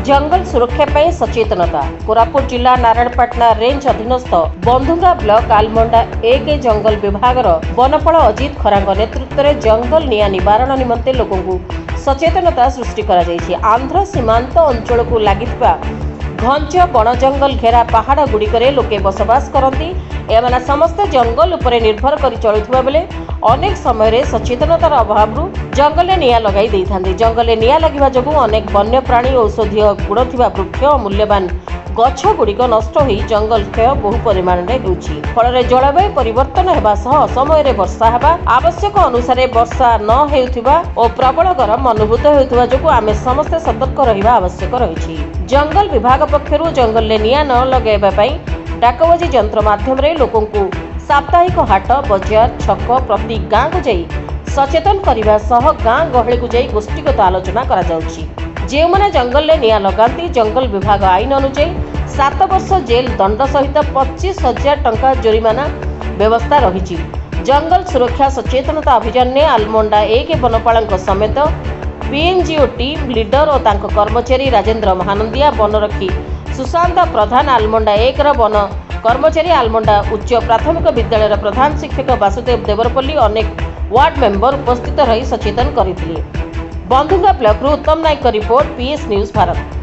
जंगल सुरक्षा पर सचेतनता। कोरापुट जिला नारायणपाटना रेंज अधीनस्थ बंधुंगा ब्लॉक आलमंडा एक जंगल विभाग वनपाल अजित खरांग नेतृत्व में जंगल निया निवारण निमंते लोकंकु सचेतनता सृष्टि करा जायछि। आंध्र सीमांत अंचल को लागिथिबा घंच बण जंगल घेरा पहाड़ गुड़िकरे लोके बसवास करती। एमाने समस्त जंगल उपरे निर्भर करी चलुथिबा बेले अनेक समय सचेतनतार अभाव जंगल निया लगाई देइथांती। जंगल निया लगिबा जोगु अनेक वन्य प्राणी औषधीय गुण थिबा वृक्ष मूल्यवान गछ गुड़िक नष्ट होई जंगल क्षय बहु परिमाण में होउछि। फल जलवायु परिवर्तन हेबा सह समय वर्षा हेबा आवश्यक अनुसार वर्षा न हेउथिबा और प्रबल गरम अनुभूत हेउथिबा जोगु आमे समस्त सतर्क रहिबा आवश्यक रहिछि। जंगल विभाग पक्षरु जंगल निया न लगाइबा पई डाकबाजी यंत्र माध्यम रे लोकंकु साप्ताहिक हाट बजार छक प्रति गाँ को जाई सचेतन करने सह गाँ गहली को जाई गोष्ठीगत आलोचना करा जाउछि। जे माने जंगल ले निया लगाती जंगल विभाग आईन अनुसार 7 वर्ष जेल दंड सहित 25,000 टंका जोरिमाना व्यवस्था रही। जंगल सुरक्षा सचेतनता अभियान ने आलमंडा एक वनपाल समेत पीएनजीओ टीम लीडर और तांको कर्मचारी राजेंद्र महानंदिया वनरक्षी सुशांत प्रधान आलमंडा एक वन कर्मचारी आलमंडा उच्च प्राथमिक विद्यालय प्रधान शिक्षक वासुदेव देवरपल्ली अनेक वार्ड मेंबर उपस्थित रही सचेतन करथिले। बंधुंगा ब्लॉक उत्तम नायक रिपोर्ट पीएस न्यूज भारत।